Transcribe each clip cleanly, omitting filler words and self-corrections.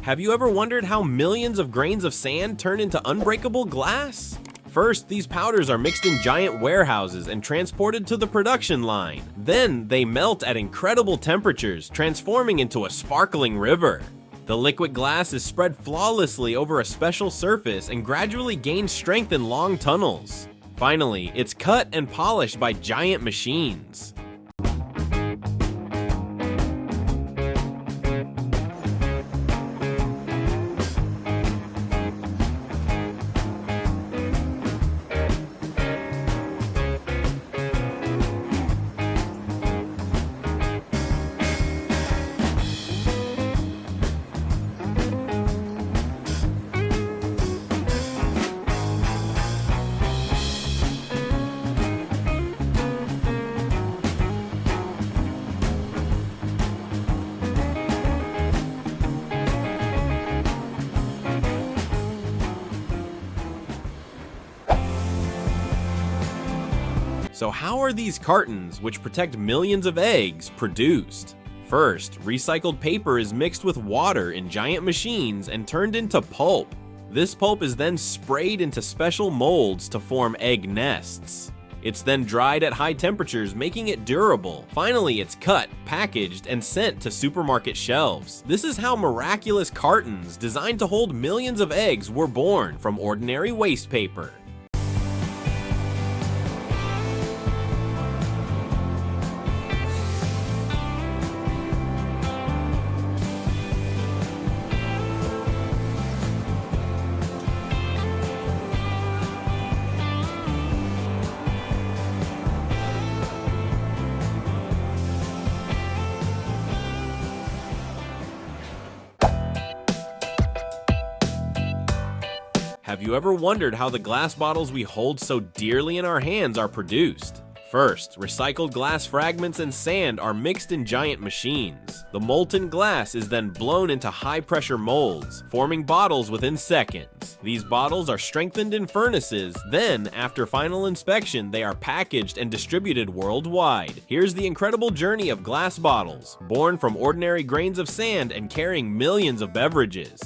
Have you ever wondered how millions of grains of sand turn into unbreakable glass? First, these powders are mixed in giant warehouses and transported to the production line. Then, they melt at incredible temperatures, transforming into a sparkling river. The liquid glass is spread flawlessly over a special surface and gradually gains strength in long tunnels. Finally, it's cut and polished by giant machines. So how are these cartons, which protect millions of eggs, produced? First, recycled paper is mixed with water in giant machines and turned into pulp. This pulp is then sprayed into special molds to form egg nests. It's then dried at high temperatures, making it durable. Finally, it's cut, packaged, and sent to supermarket shelves. This is how miraculous cartons, designed to hold millions of eggs, were born from ordinary waste paper. Have you ever wondered how the glass bottles we hold so dearly in our hands are produced? First, recycled glass fragments and sand are mixed in giant machines. The molten glass is then blown into high-pressure molds, forming bottles within seconds. These bottles are strengthened in furnaces, then, after final inspection, they are packaged and distributed worldwide. Here's the incredible journey of glass bottles, born from ordinary grains of sand and carrying millions of beverages.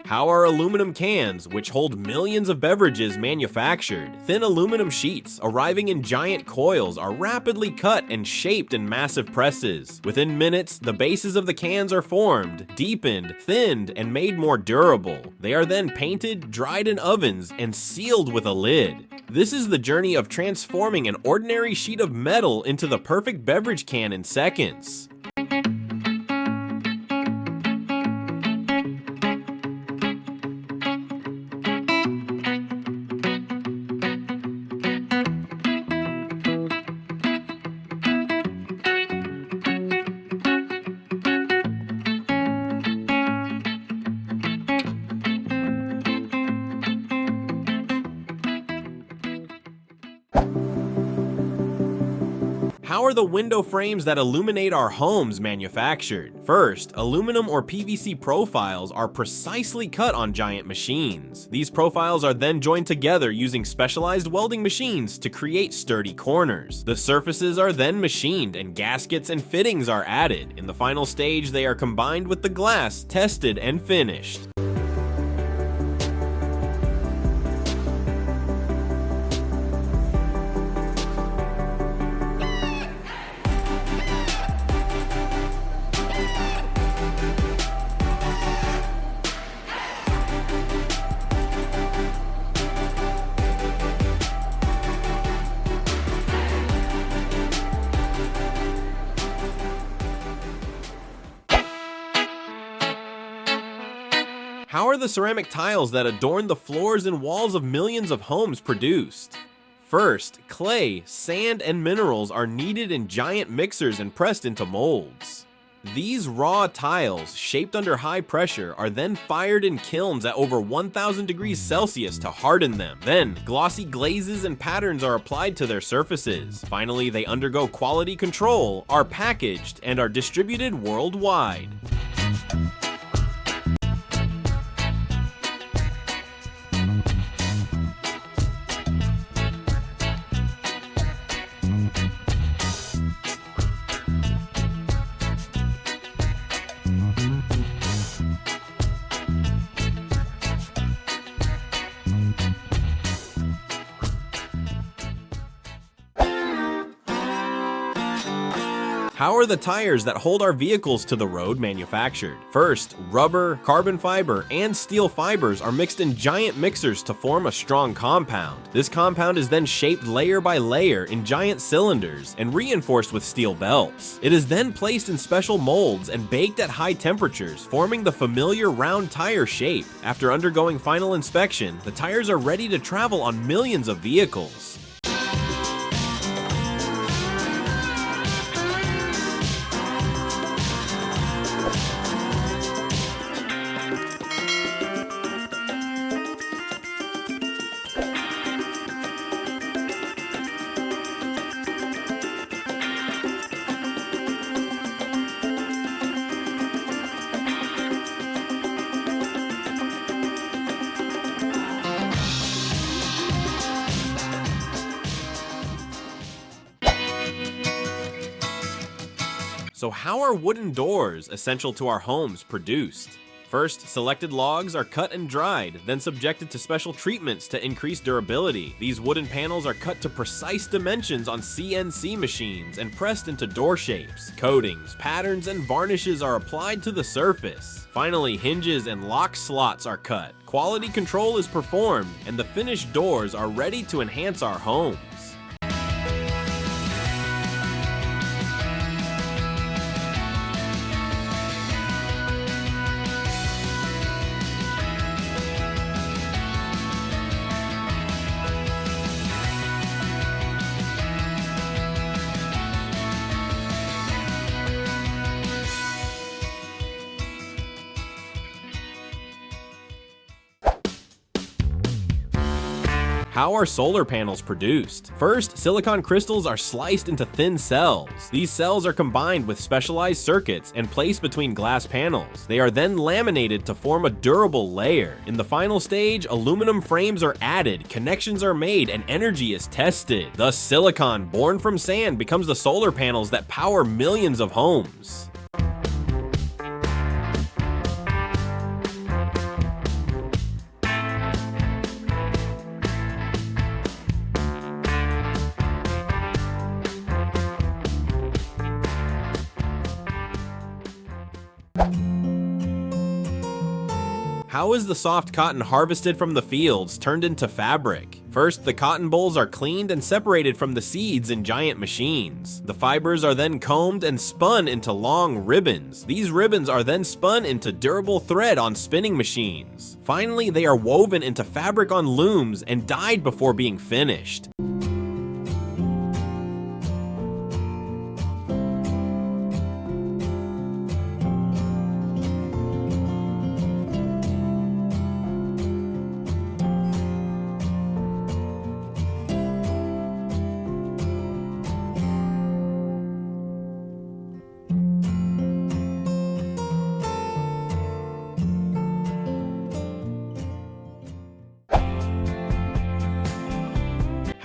How are aluminum cans, which hold millions of beverages, manufactured? Thin aluminum sheets, arriving in giant coils, are rapidly cut and shaped in massive presses. Within minutes, the bases of the cans are formed, deepened, thinned, and made more durable. They are then painted, dried in ovens, and sealed with a lid. This is the journey of transforming an ordinary sheet of metal into the perfect beverage can in seconds. How are the window frames that illuminate our homes manufactured? First, aluminum or PVC profiles are precisely cut on giant machines. These profiles are then joined together using specialized welding machines to create sturdy corners. The surfaces are then machined and gaskets and fittings are added. In the final stage, they are combined with the glass, tested, and finished. How are the ceramic tiles that adorn the floors and walls of millions of homes produced? First, clay, sand, and minerals are kneaded in giant mixers and pressed into molds. These raw tiles, shaped under high pressure, are then fired in kilns at over 1000 degrees Celsius to harden them. Then, glossy glazes and patterns are applied to their surfaces. Finally, they undergo quality control, are packaged, and are distributed worldwide. How are the tires that hold our vehicles to the road manufactured? First, rubber, carbon fiber, and steel fibers are mixed in giant mixers to form a strong compound. This compound is then shaped layer by layer in giant cylinders and reinforced with steel belts. It is then placed in special molds and baked at high temperatures, forming the familiar round tire shape. After undergoing final inspection, the tires are ready to travel on millions of vehicles. So how are wooden doors, essential to our homes, produced? First, selected logs are cut and dried, then subjected to special treatments to increase durability. These wooden panels are cut to precise dimensions on CNC machines and pressed into door shapes. Coatings, patterns, and varnishes are applied to the surface. Finally, hinges and lock slots are cut. Quality control is performed, and the finished doors are ready to enhance our homes. How are solar panels produced? First, silicon crystals are sliced into thin cells. These cells are combined with specialized circuits and placed between glass panels. They are then laminated to form a durable layer. In the final stage, aluminum frames are added, connections are made, and energy is tested. Thus, silicon born from sand becomes the solar panels that power millions of homes. How is the soft cotton harvested from the fields turned into fabric? First, the cotton bolls are cleaned and separated from the seeds in giant machines. The fibers are then combed and spun into long ribbons. These ribbons are then spun into durable thread on spinning machines. Finally, they are woven into fabric on looms and dyed before being finished.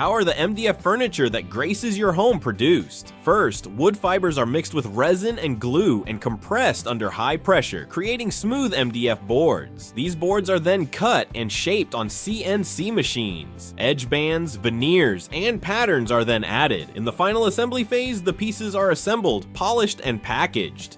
How are the MDF furniture that graces your home produced? First, wood fibers are mixed with resin and glue and compressed under high pressure, creating smooth MDF boards. These boards are then cut and shaped on CNC machines. Edge bands, veneers, and patterns are then added. In the final assembly phase, the pieces are assembled, polished, and packaged.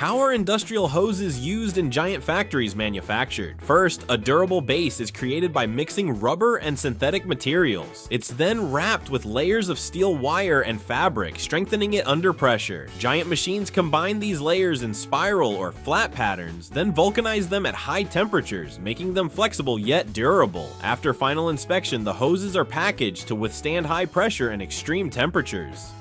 How are industrial hoses used in giant factories manufactured? First, a durable base is created by mixing rubber and synthetic materials. It's then wrapped with layers of steel wire and fabric, strengthening it under pressure. Giant machines combine these layers in spiral or flat patterns, then vulcanize them at high temperatures, making them flexible yet durable. After final inspection, the hoses are packaged to withstand high pressure and extreme temperatures.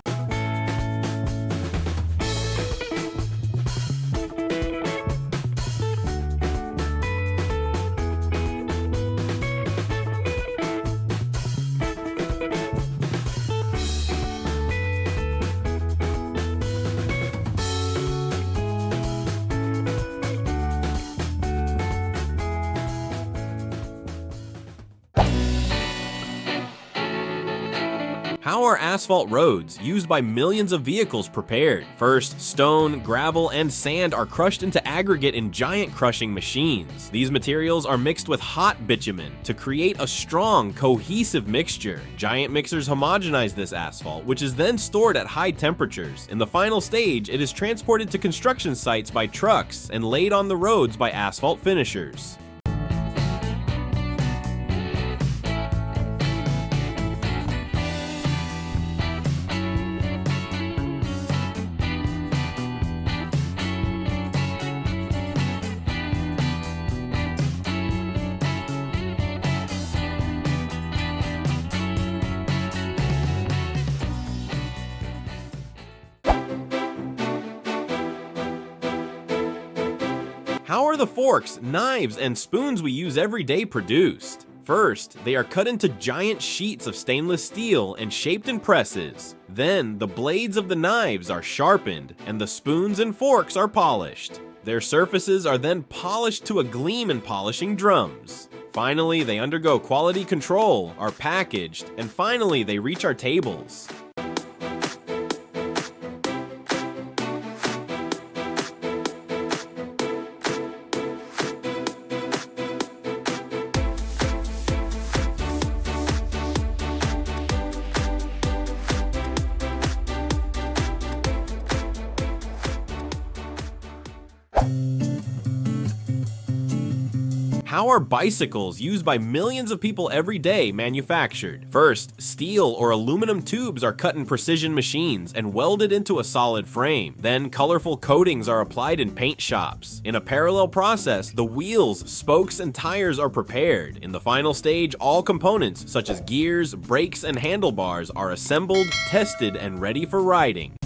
How are asphalt roads, used by millions of vehicles, prepared? First, stone, gravel, and sand are crushed into aggregate in giant crushing machines. These materials are mixed with hot bitumen to create a strong, cohesive mixture. Giant mixers homogenize this asphalt, which is then stored at high temperatures. In the final stage, it is transported to construction sites by trucks and laid on the roads by asphalt finishers. How are the forks, knives, and spoons we use every day produced? First, they are cut into giant sheets of stainless steel and shaped in presses. Then, the blades of the knives are sharpened, and the spoons and forks are polished. Their surfaces are then polished to a gleam in polishing drums. Finally, they undergo quality control, are packaged, and finally they reach our tables. How are bicycles, used by millions of people every day, manufactured? First, steel or aluminum tubes are cut in precision machines and welded into a solid frame. Then, colorful coatings are applied in paint shops. In a parallel process, the wheels, spokes, and tires are prepared. In the final stage, all components, such as gears, brakes, and handlebars, are assembled, tested, and ready for riding.